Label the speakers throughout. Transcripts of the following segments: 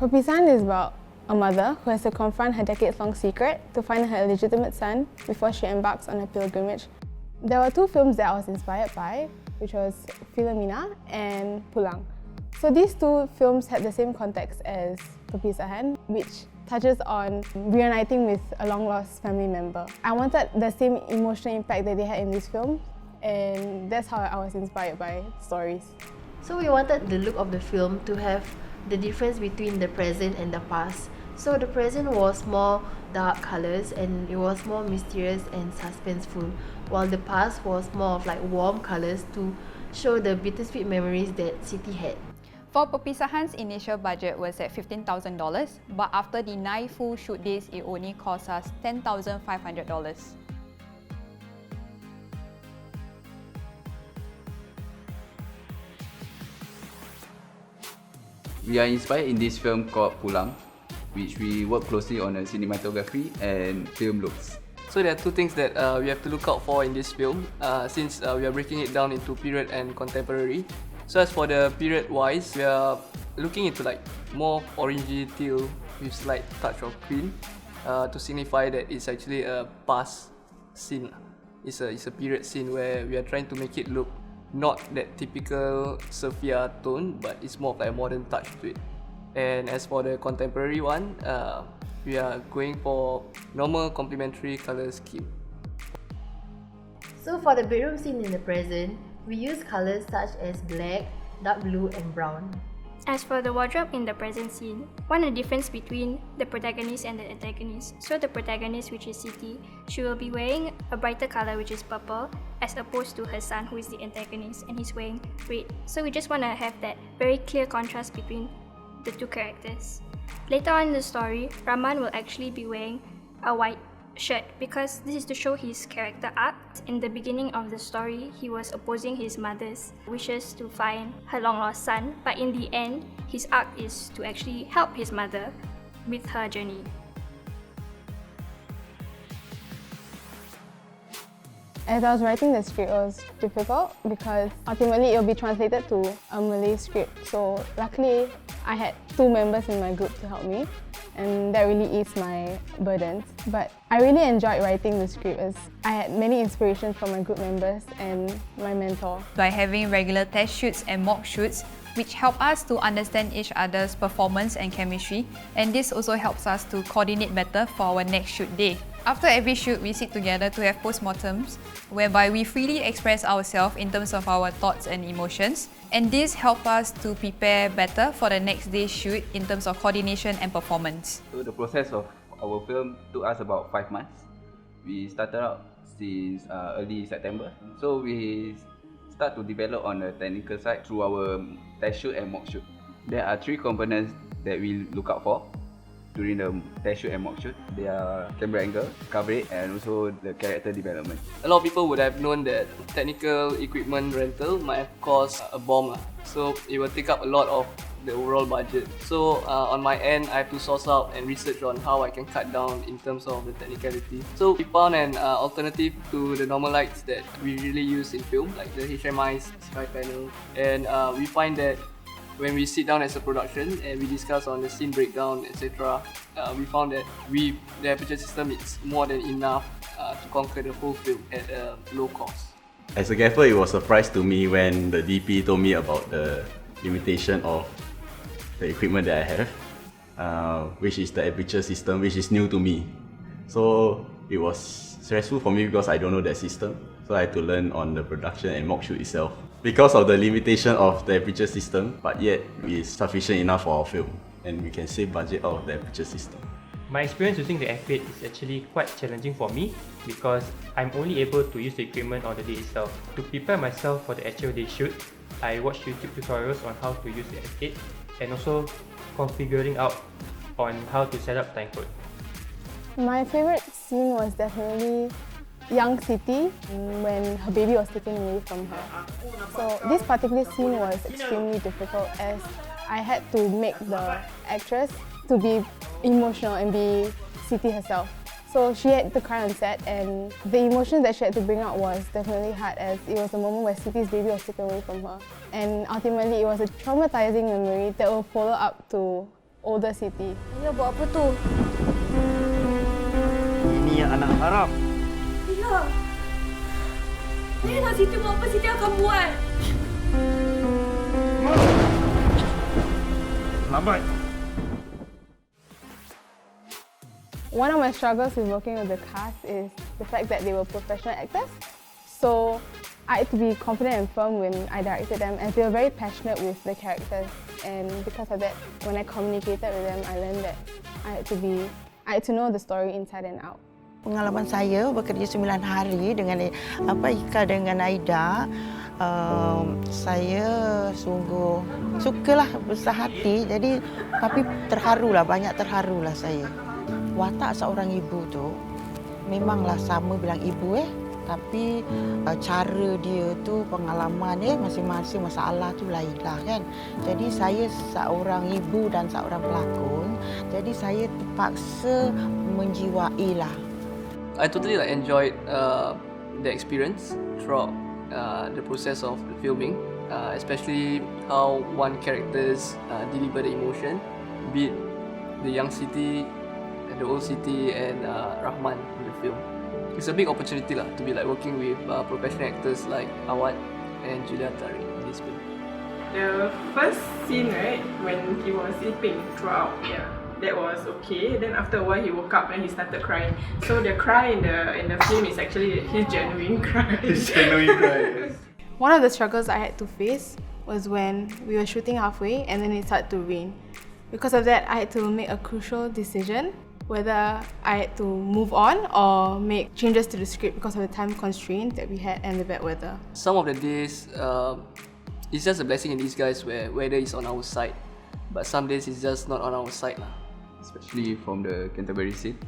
Speaker 1: Perpisahan is about a mother who has to confront her decades-long secret to find her illegitimate son before she embarks on a pilgrimage. There were two films that I was inspired by, which was Philomena and Pulang. So these two films had the same context as Perpisahan, which touches on reuniting with a long-lost family member. I wanted the same emotional impact that they had in this film, and that's how I was inspired by stories.
Speaker 2: So we wanted the look of the film to have the difference between the present and the past. So the present was more dark colours and it was more mysterious and suspenseful, while the past was more of like warm colours to show the bittersweet memories that Siti had.
Speaker 3: For Perpisahan's initial budget was at $15,000, but after the 9 full shoot days, it only cost us $10,500.
Speaker 4: We are inspired in this film called Pulang, which we work closely on the cinematography and film looks.
Speaker 5: So there are two things that we have to look out for in this film, since we are breaking it down into period and contemporary. So as for the period wise, we are looking into like more orangey teal with slight touch of green to signify that it's actually a past scene. It's a period scene where we are trying to make it look not that typical sepia tone, but it's more of like a modern touch to it. And as for the contemporary one, we are going for normal complementary color scheme.
Speaker 2: So for the bedroom scene in the present, we use colours such as black, dark blue and brown.
Speaker 6: As for the wardrobe in the present scene, one of the difference between the protagonist and the antagonist. So the protagonist, which is Siti, she will be wearing a brighter colour, which is purple, as opposed to her son, who is the antagonist, and he's wearing red. So we just want to have that very clear contrast between the two characters. Later on in the story, Rahman will actually be wearing a white shirt because this is to show his character arc. In the beginning of the story, he was opposing his mother's wishes to find her long-lost son, but in the end, his arc is to actually help his mother with her journey.
Speaker 1: As I was writing the script, it was difficult because ultimately it will be translated to a Malay script. So luckily, I had two members in my group to help me, and that really eased my burdens. But I really enjoyed writing the script as I had many inspirations from my group members and my mentor.
Speaker 3: By having regular test shoots and mock shoots, which help us to understand each other's performance and chemistry, and this also helps us to coordinate better for our next shoot day. After every shoot, we sit together to have postmortems, whereby we freely express ourselves in terms of our thoughts and emotions, and this helps us to prepare better for the next day's shoot in terms of coordination and performance.
Speaker 4: So the process of our film took us about 5 months. We started out since early September. So we start to develop on the technical side through our test shoot and mock shoot. There are 3 components that we look out for during the test shoot and mock shoot. They are camera angle, coverage and also the character development.
Speaker 5: A lot of people would have known that technical equipment rental might have cost a bomb, so it will take up a lot of the overall budget. So on my end, I have to source out and research on how I can cut down in terms of the technicality. So we found an alternative to the normal lights that we really use in film, like the HMI sky panel, and we find that when we sit down as a production and we discuss on the scene breakdown, etc., we found that the aperture system is more than enough to conquer the whole film at a low cost.
Speaker 7: As a gaffer, it was a surprise to me when the DP told me about the limitation of the equipment that I have, which is the aperture system, which is new to me. So it was stressful for me because I don't know that system. So I had to learn on the production and mock shoot itself. Because of the limitation of the aperture system, but yet it's sufficient enough for our film, and we can save budget out of the aperture system.
Speaker 8: My experience using the F8 is actually quite challenging for me because I'm only able to use the equipment on the day itself. To prepare myself for the actual day shoot, I watched YouTube tutorials on how to use the F8 and also configuring out on how to set up timecode.
Speaker 1: My favourite scene was definitely young Siti when her baby was taken away from her. So this particular scene was extremely difficult as I had to make the actress to be emotional and be Siti herself. So she had to cry on set, and the emotions that she had to bring out was definitely hard as it was the moment where Siti's baby was taken away from her. And ultimately it was a traumatizing memory that will follow up to older Siti.
Speaker 6: Ayah buat apa tu?
Speaker 9: Ini anak haram.
Speaker 6: Ayah! Ayah nak Siti buat apa Siti akan buat?
Speaker 9: Lambat.
Speaker 1: One of my struggles with working with the cast is the fact that they were professional actors. So I had to be confident and firm when I directed them, and they were very passionate with the characters. And because of that, when I communicated with them, I learned that I had to know the story inside and out.
Speaker 10: Pengalaman saya bekerja 9 hari dengan Ika dengan Aida, saya sungguh sukalah, besar hati. Jadi tapi banyak terharulah saya. Watak seorang ibu tu memanglah sama bilang ibu tapi cara dia tu, pengalaman dia masing-masing masalah tu lainlah kan. Jadi saya seorang ibu dan seorang pelakon, jadi saya terpaksa menjiwailah.
Speaker 5: I totally enjoyed the experience throughout the process of the filming, especially how one characters deliver the emotion, be it the young Siti, the old Siti, and Rahman in the film. It's a big opportunity to be working with professional actors like Awad and Julia Tariq in this film.
Speaker 11: The first scene, right, when he was sleeping throughout, that was okay. Then after a while, he woke up and he started crying. So the cry in the film is actually his genuine cry.
Speaker 9: His genuine cry.
Speaker 1: One of the struggles I had to face was when we were shooting halfway and then it started to rain. Because of that, I had to make a crucial decision whether I had to move on or make changes to the script because of the time constraint that we had and the bad weather.
Speaker 5: Some of the days, it's just a blessing in disguise where weather is on our side, but some days it's just not on our side.
Speaker 4: Especially from the Canterbury scene,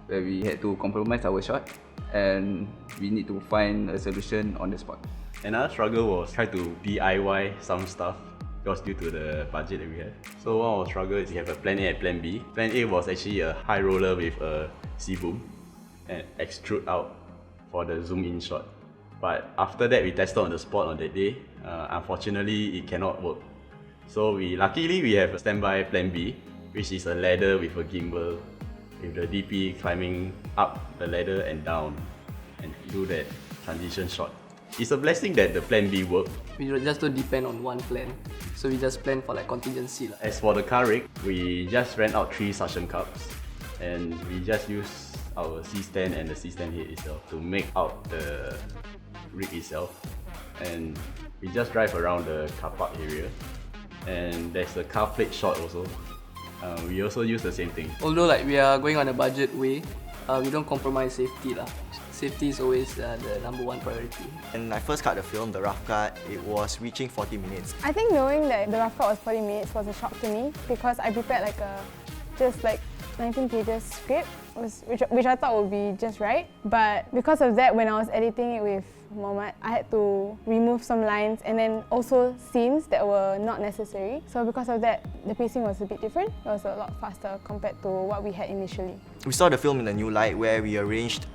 Speaker 4: where we had to compromise our shot and we need to find a solution on the spot.
Speaker 7: Another struggle was try to DIY some stuff because due to the budget that we had. So one of our struggle is we have a plan A and plan B. Plan A was actually a high roller with a C-boom and extrude out for the zoom in shot. But after that we tested on the spot on that day. Unfortunately it cannot work. So luckily we have a standby plan B, which is a ladder with a gimbal with the DP climbing up the ladder and down and do that transition shot. It's a blessing that the plan B worked.
Speaker 5: We just don't depend on one plan, so we just plan for contingency.
Speaker 7: As for the car rig, we just rent out 3 suction cups and we just use our C-stand and the C-stand head itself to make out the rig itself. And we just drive around the car park area, and there's a car plate shot also. We also use the same thing.
Speaker 5: Although we are going on a budget way, we don't compromise safety. Safety is always the number one priority.
Speaker 9: When I first cut the film, the rough cut, it was reaching 40 minutes.
Speaker 1: I think knowing that the rough cut was 40 minutes was a shock to me because I prepared just 19 pages script, which I thought would be just right. But because of that, when I was editing it with Mohammed, I had to remove some lines and then also scenes that were not necessary. So because of that, the pacing was a bit different. It was a lot faster compared to what we had initially.
Speaker 9: We saw the film in a new light where we arranged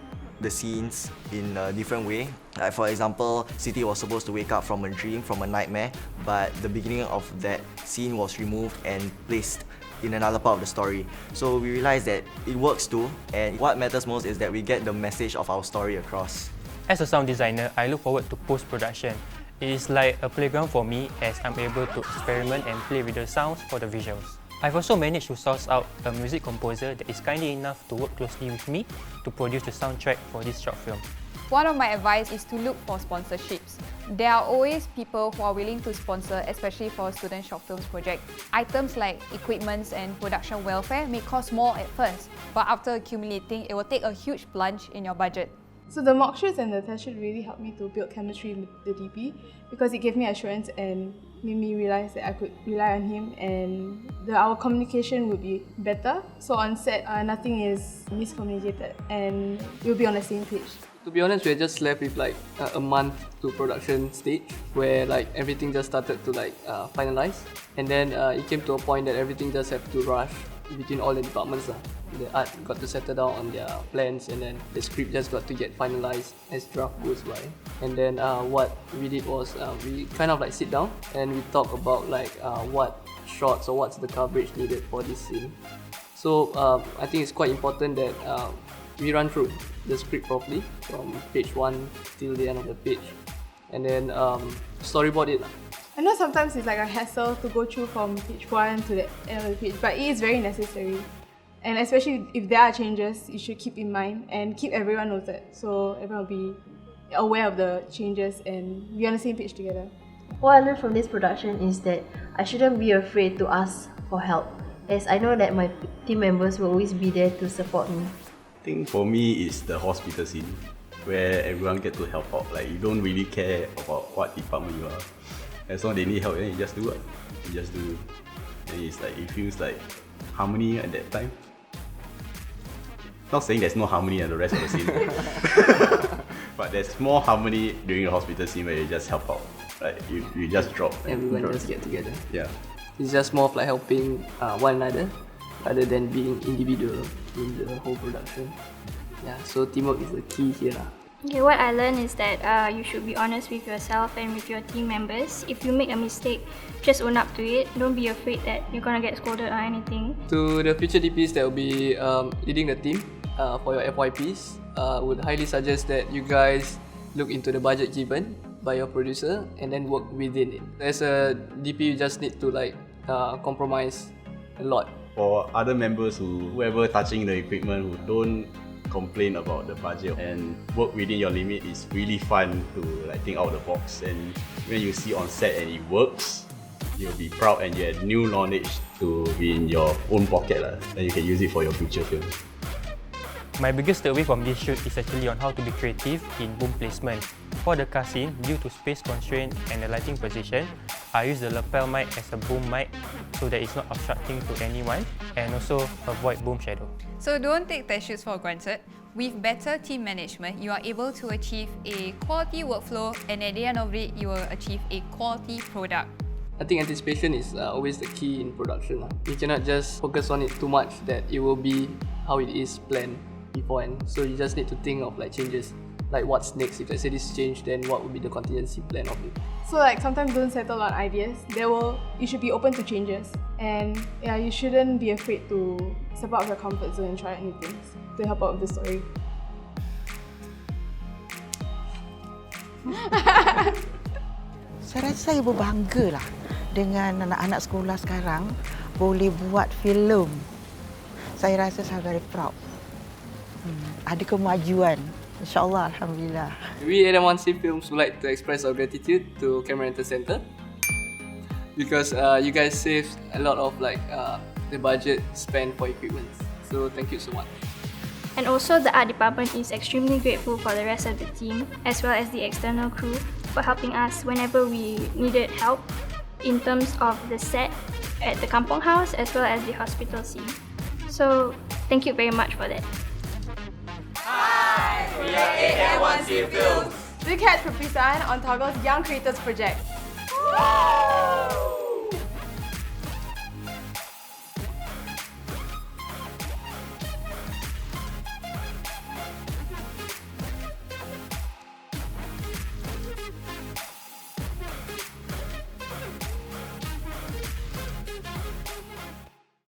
Speaker 9: the scenes in a different way. Like for example, Siti was supposed to wake up from a dream, from a nightmare, but the beginning of that scene was removed and placed in another part of the story. So we realized that it works too, and what matters most is that we get the message of our story across.
Speaker 8: As a sound designer, I look forward to post-production. It is like a playground for me as I'm able to experiment and play with the sounds for the visuals. I've also managed to source out a music composer that is kindly enough to work closely with me to produce the soundtrack for this short film.
Speaker 3: One of my advice is to look for sponsorships. There are always people who are willing to sponsor, especially for a student short films project. Items like equipments and production welfare may cost more at first, but after accumulating, it will take a huge plunge in your budget.
Speaker 1: So the mock shoots and the test shoot really helped me to build chemistry with the DP because it gave me assurance and made me realize that I could rely on him and our communication would be better. So on set, nothing is miscommunicated and we'll be on the same page.
Speaker 5: To be honest, we're just left with a month to production stage where everything just started to finalize, and then it came to a point that everything just have to rush between all the departments. The art got to settle down on their plans, and then the script just got to get finalized as draft goes by. And then what we did was we kind of like sit down and we talk about like what shots or what's the coverage needed for this scene. So I think it's quite important that we run through the script properly from page 1 till the end of the page, and then storyboard it.
Speaker 1: I know sometimes it's like a hassle to go through from page 1 to the end of the page, but it is very necessary. And especially if there are changes, you should keep in mind and keep everyone noted, so everyone will be aware of the changes and be on the same page together.
Speaker 2: What I learned from this production is that I shouldn't be afraid to ask for help, as I know that my team members will always be there to support me.
Speaker 7: I think for me it's the hospital scene where everyone get to help out. Like you don't really care about what department you are. As long as they need help, then you just do it. You just do. And it's like it feels like harmony at that time. Not saying there's no harmony in the rest of the scene, but there's more harmony during the hospital scene where you just help out. Like you just drop.
Speaker 5: Everyone just get together.
Speaker 7: Yeah.
Speaker 5: It's just more of like helping one another rather than being individual in the whole production. Yeah, so teamwork is the key here.
Speaker 6: Okay, what I learned is that you should be honest with yourself and with your team members. If you make a mistake, just own up to it. Don't be afraid that you're gonna get scolded or anything.
Speaker 5: To the future DPs that will be leading the team for your FYPs, would highly suggest that you guys look into the budget given by your producer and then work within it. As a DP, you just need to like compromise a lot.
Speaker 7: For other members whoever touching the equipment who don't complain about the budget and work within your limit, is really fun to like think out of the box, and when you see on set and it works, you'll be proud and you have new knowledge to be in your own pocket and you can use it for your future films.
Speaker 8: My biggest takeaway from this shoot is actually on how to be creative in boom placement. For the car scene, due to space constraint and the lighting position, I use the lapel mic as a boom mic so that it's not obstructing to anyone, and also avoid boom shadow.
Speaker 3: So don't take test shoots for granted. With better team management, you are able to achieve a quality workflow, and at the end of it, you will achieve a quality product.
Speaker 5: I think anticipation is always the key in production. You cannot just focus on it too much that it will be how it is planned beforehand. So you just need to think of like changes, like what's next. If let's say this change, then what would be the contingency plan of it?
Speaker 1: So like sometimes don't settle on ideas. You should be open to changes, and yeah, you shouldn't be afraid to step out of your comfort zone and try new things to help out with the story.
Speaker 10: Saya rasa saya berbanggalah dengan anak-anak sekolah sekarang boleh buat filem. Saya rasa saya very proud. Ada kemajuan. InsyaAllah, Alhamdulillah.
Speaker 5: We at M1C Films would like to express our gratitude to Camera Rental Center because you guys saved a lot of like the budget spent for equipment. So thank you so much.
Speaker 6: And also the art department is extremely grateful for the rest of the team as well as the external crew for helping us whenever we needed help in terms of the set at the kampong house as well as the hospital scene. So thank you very much for that.
Speaker 12: Hi, we are M1C Films.
Speaker 1: Do catch Perpisahan on Toggle's Young Creators Project.